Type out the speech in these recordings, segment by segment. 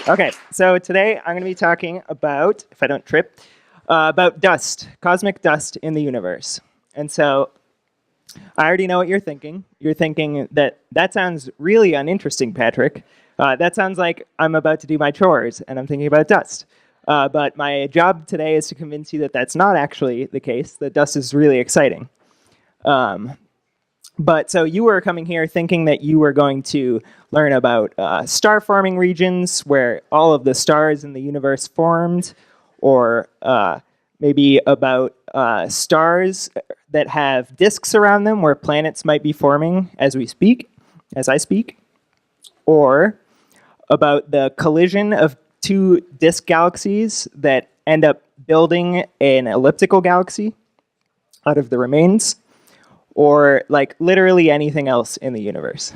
Okay, so today I'm going to be talking about, if I don't trip, about dust, cosmic dust in the universe. And so I already know what you're thinking. You're thinking that that sounds really uninteresting, Patrick. That sounds like I'm about to do my chores and I'm thinking about dust. But my job today is to convince you that that's not actually the case, that dust is really exciting. But so you were coming here thinking that you were going to learn about star forming regions where all of the stars in the universe formed, or maybe about stars that have disks around them where planets might be forming as we speak, as I speak, or about the collision of two disk galaxies that end up building an elliptical galaxy out of the remains, or like literally anything else in the universe.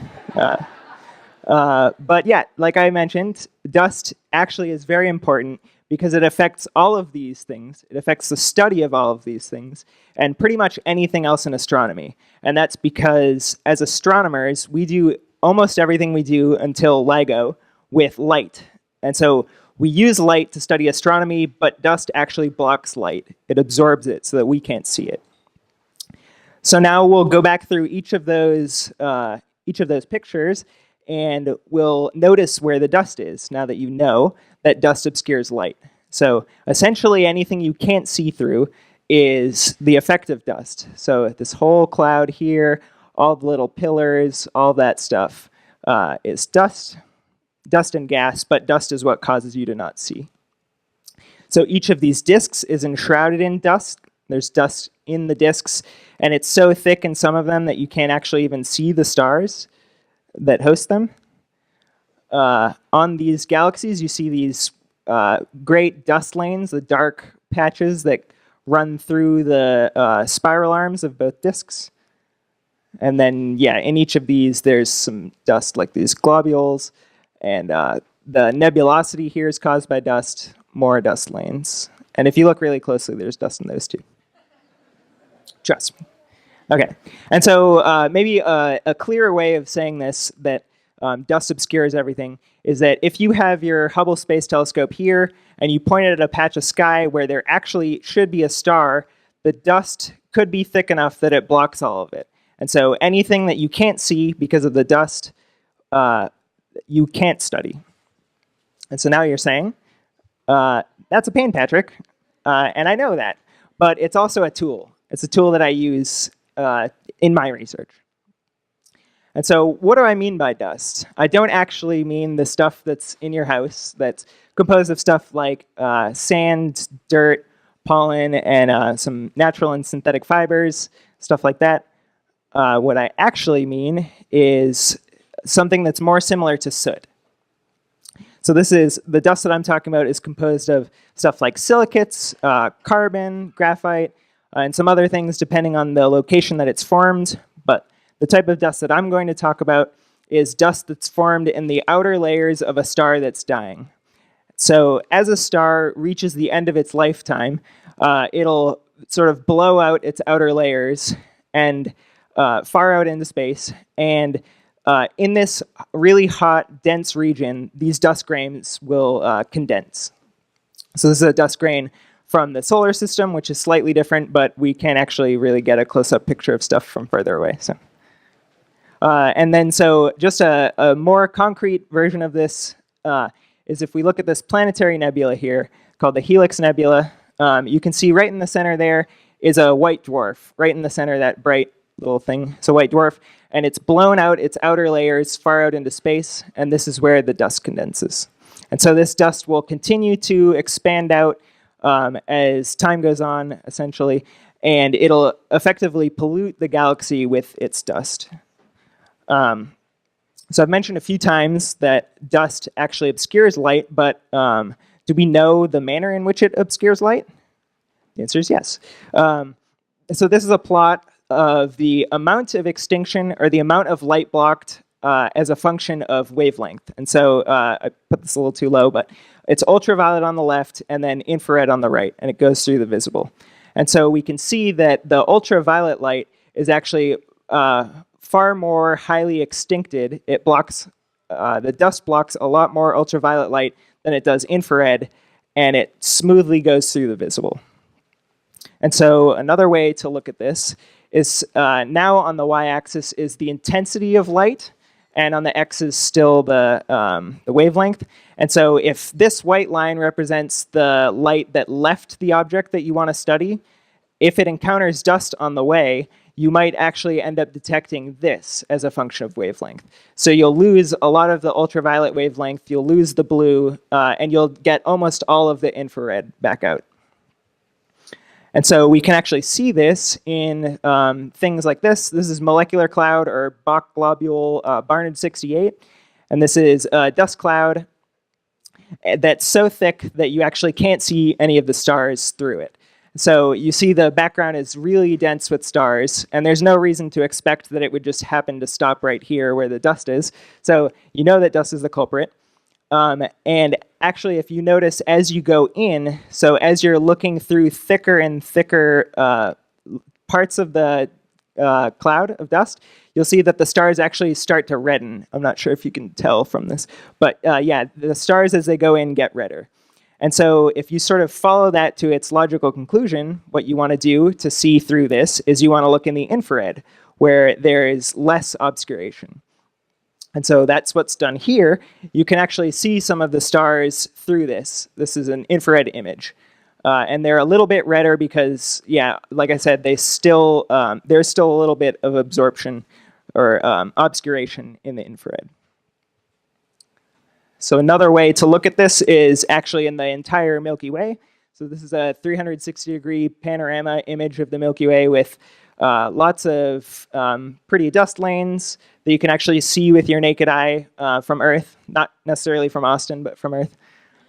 But yeah, like I mentioned, dust actually is very important because it affects all of these things. It affects the study of all of these things and pretty much anything else in astronomy. And that's because as astronomers, we do almost everything we do until LIGO with light. And so we use light to study astronomy, but dust actually blocks light. It absorbs it so that we can't see it. So now we'll go back through each of those pictures, and we'll notice where the dust is, now that you know that dust obscures light. So essentially anything you can't see through is the effect of dust. So this whole cloud here, all the little pillars, all that stuff is dust and gas, but dust is what causes you to not see. So each of these disks is enshrouded in dust. There's dust in the disks, and it's so thick in some of them that you can't actually even see the stars that host them. On these galaxies, you see these great dust lanes, the dark patches that run through the spiral arms of both disks. And then, yeah, in each of these, there's some dust like these globules, and the nebulosity here is caused by dust, more dust lanes. And if you look really closely, there's dust in those too. Trust me. Okay, and so maybe a clearer way of saying this, that dust obscures everything, is that if you have your Hubble Space Telescope here and you point it at a patch of sky where there actually should be a star, the dust could be thick enough that it blocks all of it. And so anything that you can't see because of the dust, you can't study. And so now you're saying, that's a pain, Patrick, and I know that, but it's also a tool. It's a tool that I use in my research. And so what do I mean by dust? I don't actually mean the stuff that's in your house that's composed of stuff like sand, dirt, pollen, and some natural and synthetic fibers, stuff like that. What I actually mean is something that's more similar to soot. So this is, the dust that I'm talking about is composed of stuff like silicates, carbon, graphite, and some other things depending on the location that it's formed. But the type of dust that I'm going to talk about is dust that's formed in the outer layers of a star that's dying. So as a star reaches the end of its lifetime, it'll sort of blow out its outer layers and far out into space. And in this really hot, dense region, these dust grains will condense. So this is a dust grain from the solar system, which is slightly different, but we can't actually really get a close-up picture of stuff from further away. So, and then so just a more concrete version of this is if we look at this planetary nebula here called the Helix Nebula, you can see right in the center there is a white dwarf. Right in the center, that bright little thing, it's a white dwarf, and it's blown out its outer layers far out into space, and this is where the dust condenses. And so this dust will continue to expand out as time goes on, essentially, and it'll effectively pollute the galaxy with its dust. So I've mentioned a few times that dust actually obscures light, but do we know the manner in which it obscures light? The answer is yes. So this is a plot of the amount of extinction, or the amount of light blocked as a function of wavelength. And so I put this a little too low, but it's ultraviolet on the left and then infrared on the right, and it goes through the visible. And so we can see that the ultraviolet light is actually far more highly extincted. It blocks, the dust blocks a lot more ultraviolet light than it does infrared, and it smoothly goes through the visible. And so another way to look at this is now on the y-axis is the intensity of light, and on the x is still the wavelength. And so if this white line represents the light that left the object that you want to study, if it encounters dust on the way, you might actually end up detecting this as a function of wavelength. So you'll lose a lot of the ultraviolet wavelength, you'll lose the blue, and you'll get almost all of the infrared back out. And so we can actually see this in things like this. This is molecular cloud or Bok globule Barnard 68. And this is a dust cloud that's so thick that you actually can't see any of the stars through it. So you see the background is really dense with stars, and there's no reason to expect that it would just happen to stop right here where the dust is. So you know that dust is the culprit. And actually, if you notice as you go in, so as you're looking through thicker and thicker parts of the cloud of dust, you'll see that the stars actually start to redden. I'm not sure if you can tell from this, but yeah, the stars as they go in get redder. And so if you sort of follow that to its logical conclusion, what you want to do to see through this is you want to look in the infrared, where there is less obscuration. And so that's what's done here. You can actually see some of the stars through this. This is an infrared image. And they're a little bit redder because, yeah, like I said, there's still a little bit of absorption or obscuration in the infrared. So another way to look at this is actually in the entire Milky Way. So this is a 360-degree panorama image of the Milky Way with lots of pretty dust lanes that you can actually see with your naked eye from Earth, not necessarily from Austin, but from Earth.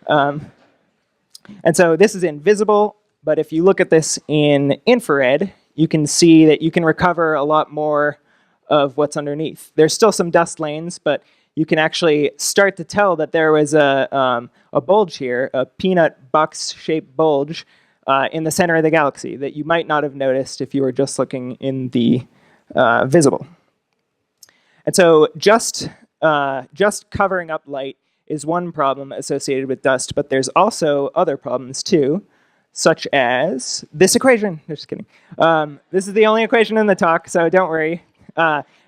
And so this is invisible, but if you look at this in infrared, you can see that you can recover a lot more of what's underneath. There's still some dust lanes, but you can actually start to tell that there was a bulge here, a peanut box-shaped bulge in the center of the galaxy that you might not have noticed if you were just looking in the visible. And so just covering up light is one problem associated with dust, but there's also other problems too, such as this equation. Just kidding. This is the only equation in the talk, so don't worry.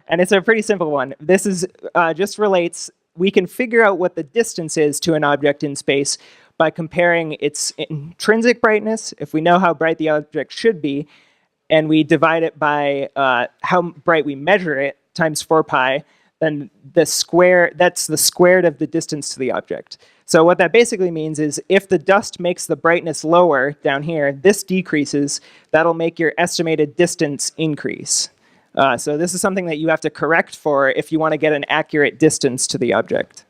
And it's a pretty simple one. This is just relates, we can figure out what the distance is to an object in space by comparing its intrinsic brightness, if we know how bright the object should be, and we divide it by how bright we measure it, times 4 pi, then that's the squared of the distance to the object. So what that basically means is if the dust makes the brightness lower down here, this decreases, that'll make your estimated distance increase. So this is something that you have to correct for if you want to get an accurate distance to the object.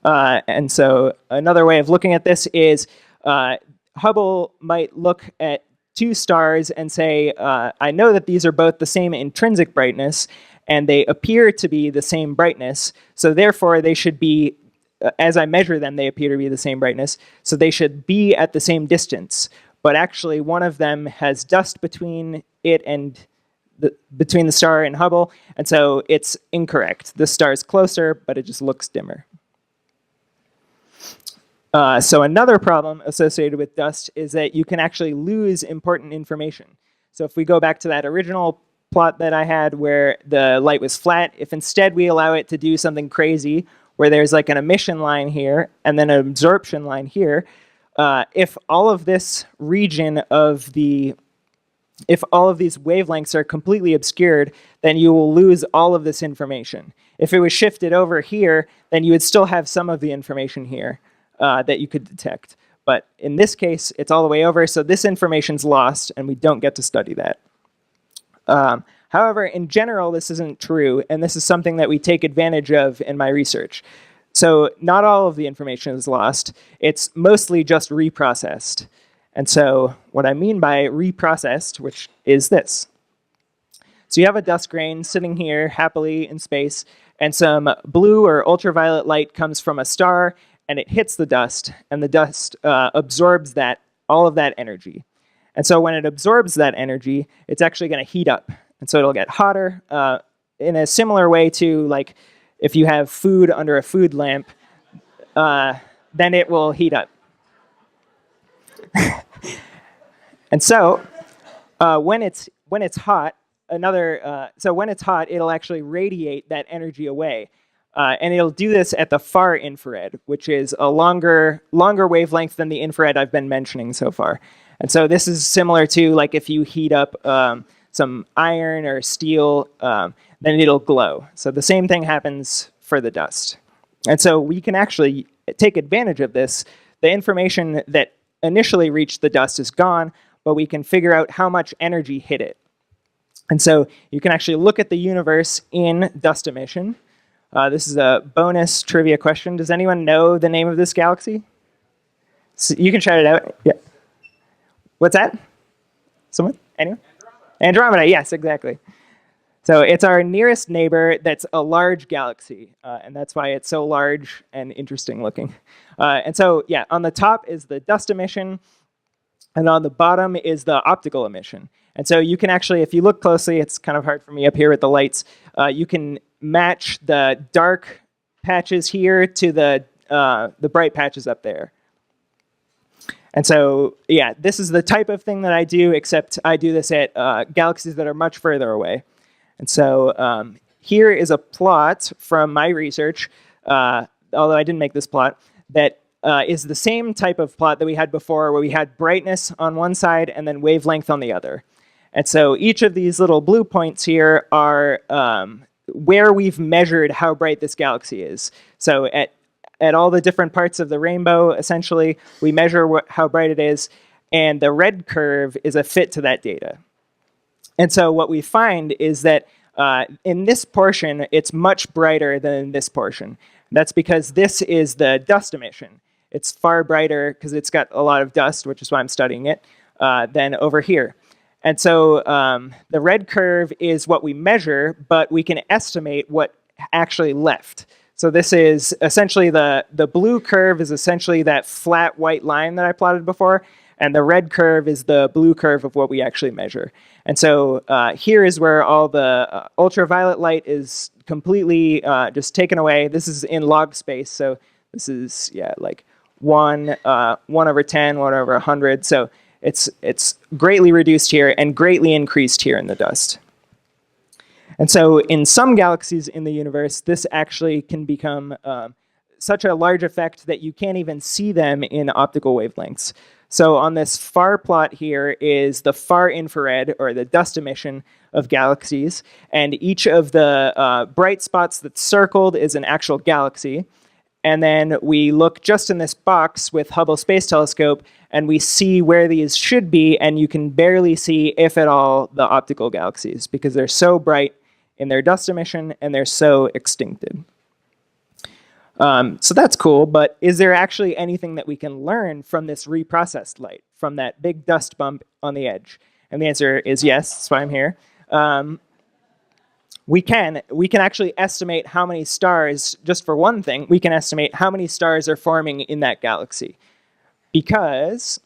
And so another way of looking at this is Hubble might look at two stars and say, I know that these are both the same intrinsic brightness, and they appear to be the same brightness, so therefore they should be, as I measure them, they appear to be the same brightness, so they should be at the same distance. But actually, one of them has dust between it and between the star and Hubble, and so it's incorrect. The star is closer, but it just looks dimmer. So another problem associated with dust is that you can actually lose important information. So if we go back to that original plot that I had where the light was flat, if instead we allow it to do something crazy, where there's like an emission line here and then an absorption line here, if all of this region of if all of these wavelengths are completely obscured, then you will lose all of this information. If it was shifted over here, then you would still have some of the information here that you could detect. But in this case, it's all the way over, so this information's lost, and we don't get to study that. However, in general, this isn't true, and this is something that we take advantage of in my research. So not all of the information is lost. It's mostly just reprocessed. And so what I mean by reprocessed, which is this. So you have a dust grain sitting here happily in space, and some blue or ultraviolet light comes from a star, and it hits the dust, and the dust absorbs all of that energy. And so when it absorbs that energy, it's actually going to heat up. And so it'll get hotter in a similar way to like if you have food under a food lamp, then it will heat up. And so when it's hot, when it's hot, it'll actually radiate that energy away. And it'll do this at the far infrared, which is a longer wavelength than the infrared I've been mentioning so far. And so this is similar to like if you heat up some iron or steel, then it'll glow. So the same thing happens for the dust. And so we can actually take advantage of this. The information that initially reached the dust is gone, but we can figure out how much energy hit it. And so you can actually look at the universe in dust emission. This is a bonus trivia question. Does anyone know the name of this galaxy? So you can shout it out. Yeah. What's that? Someone? Anyone? Andromeda, yes, exactly. So it's our nearest neighbor that's a large galaxy, and that's why it's so large and interesting looking. And so, yeah, on the top is the dust emission, and on the bottom is the optical emission. And so you can actually, if you look closely, it's kind of hard for me up here with the lights, you can match the dark patches here to the bright patches up there. And so, yeah, this is the type of thing that I do, except I do this at galaxies that are much further away. And so here is a plot from my research, although I didn't make this plot, that is the same type of plot that we had before, where we had brightness on one side and then wavelength on the other. And so each of these little blue points here are where we've measured how bright this galaxy is. So at all the different parts of the rainbow, essentially, we measure how bright it is, and the red curve is a fit to that data. And so what we find is that in this portion, it's much brighter than this portion. That's because this is the dust emission. It's far brighter because it's got a lot of dust, which is why I'm studying it, than over here. And so the red curve is what we measure, but we can estimate what actually left. So this is essentially the blue curve is essentially that flat white line that I plotted before, and the red curve is the blue curve of what we actually measure. And so here is where all the ultraviolet light is completely just taken away. This is in log space, so this is, yeah, like 1 over 10, 1 over 100. So it's greatly reduced here and greatly increased here in the dust. And so in some galaxies in the universe, this actually can become such a large effect that you can't even see them in optical wavelengths. So on this far plot here is the far infrared, or the dust emission of galaxies, and each of the bright spots that's circled is an actual galaxy. And then we look just in this box with Hubble Space Telescope, and we see where these should be, and you can barely see, if at all, the optical galaxies, because they're so bright in their dust emission, and they're so extincted. So that's cool, but is there actually anything that we can learn from this reprocessed light, from that big dust bump on the edge? And the answer is yes, that's why I'm here. We can actually estimate how many stars, just for one thing, we can estimate how many stars are forming in that galaxy. Because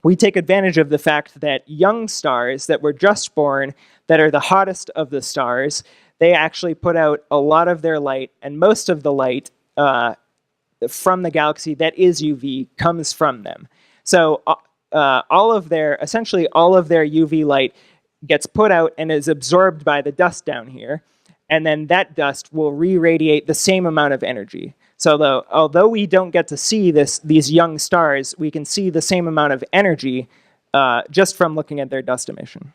we take advantage of the fact that young stars that were just born, that are the hottest of the stars, they actually put out a lot of their light, and most of the light from the galaxy that is UV comes from them. So essentially all of their UV light gets put out and is absorbed by the dust down here, and then that dust will re-radiate the same amount of energy. So although we don't get to see these young stars, we can see the same amount of energy just from looking at their dust emission.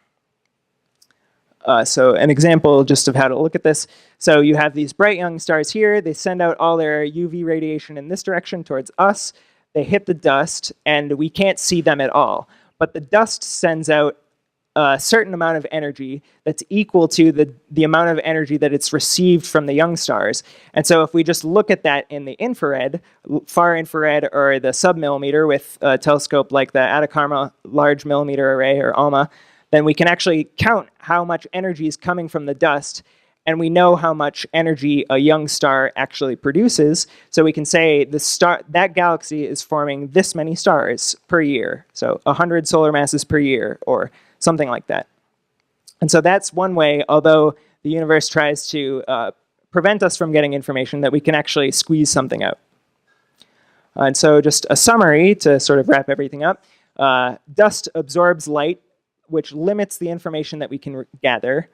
So an example just of how to look at this. So you have these bright young stars here. They send out all their UV radiation in this direction towards us. They hit the dust, and we can't see them at all. But the dust sends out a certain amount of energy that's equal to the amount of energy that it's received from the young stars. And so if we just look at that in the infrared, far infrared, or the submillimeter with a telescope like the Atacama Large Millimeter Array, or ALMA, then we can actually count how much energy is coming from the dust, and we know how much energy a young star actually produces. So we can say that galaxy is forming this many stars per year, so 100 solar masses per year, or something like that. And so that's one way, although the universe tries to prevent us from getting information, that we can actually squeeze something out. And so just a summary to sort of wrap everything up. Dust absorbs light, which limits the information that we can gather.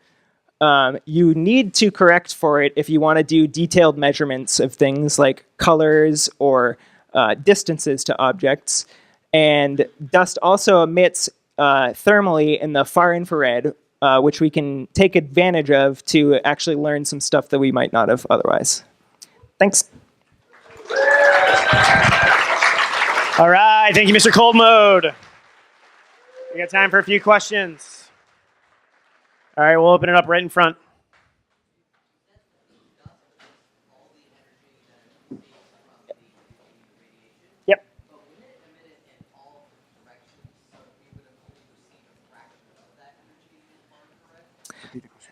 You need to correct for it if you want to do detailed measurements of things like colors or distances to objects. And dust also emits thermally in the far infrared, which we can take advantage of to actually learn some stuff that we might not have otherwise. Thanks. All right, thank you, Mr. Cold Mode. We got time for a few questions. All right, we'll open it up right in front. Yep.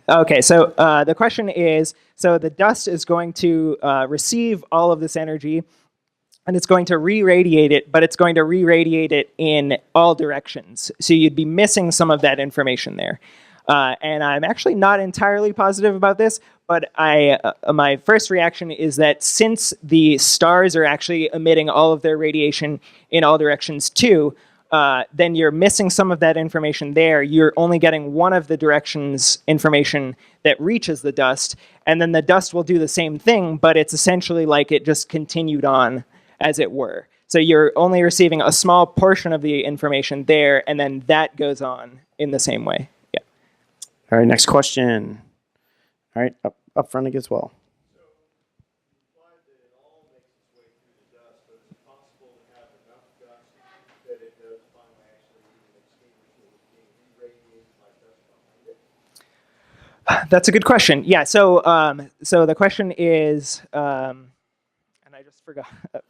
Okay, so the question is, so the dust is going to receive all of this energy, and it's going to re-radiate it, but it's going to re-radiate it in all directions. So you'd be missing some of that information there. And I'm actually not entirely positive about this, but my first reaction is that since the stars are actually emitting all of their radiation in all directions too, then you're missing some of that information there. You're only getting one of the directions information that reaches the dust, and then the dust will do the same thing, but it's essentially like it just continued on, as it were. So you're only receiving a small portion of the information there, and then that goes on in the same way. Yeah. All right, next question. All right, up front as well. That's a good question. Yeah, so so the question is, and I just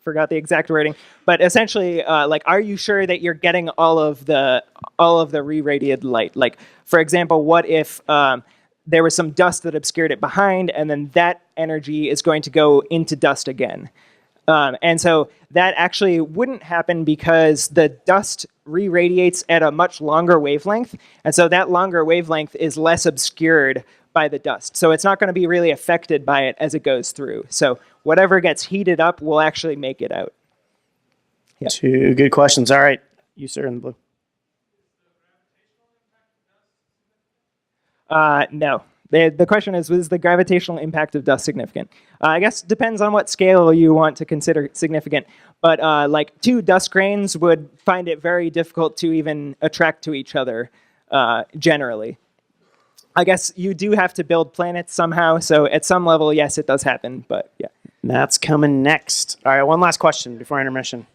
forgot the exact wording, but essentially, like, are you sure that you're getting all of the re-radiated light? Like, for example, what if there was some dust that obscured it behind, and then that energy is going to go into dust again? And so that actually wouldn't happen because the dust re-radiates at a much longer wavelength, and so that longer wavelength is less obscured by the dust. So it's not going to be really affected by it as it goes through. So whatever gets heated up will actually make it out. Yeah. Two good questions. All right, you sir in the blue. No. The question is the gravitational impact of dust significant? I guess it depends on what scale you want to consider significant. But like 2 dust grains would find it very difficult to even attract to each other generally. I guess you do have to build planets somehow. So at some level, yes, it does happen. But yeah. That's coming next. All right, one last question before intermission.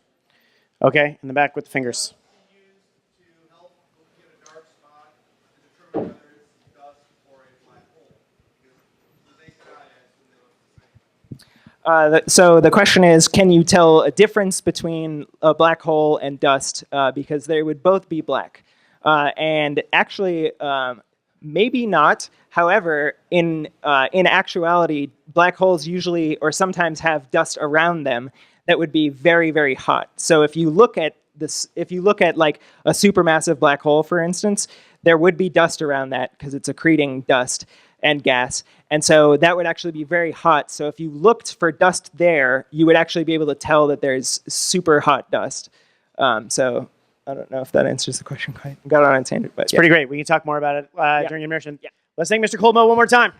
Okay, in the back with the fingers. So the question is, can you tell a difference between a black hole and dust? Because they would both be black. And actually, maybe not. However, in actuality, black holes usually or sometimes have dust around them that would be very, very hot. So if you look at this, if you look at like a supermassive black hole, for instance, there would be dust around that because it's accreting dust and gas. And so that would actually be very hot. So if you looked for dust there, you would actually be able to tell that there's super hot dust. So I don't know if that answers the question quite. Got on a tangent, but it's pretty great. We can talk more about it during immersion. Yeah. Let's thank Mr. Cold Mode one more time.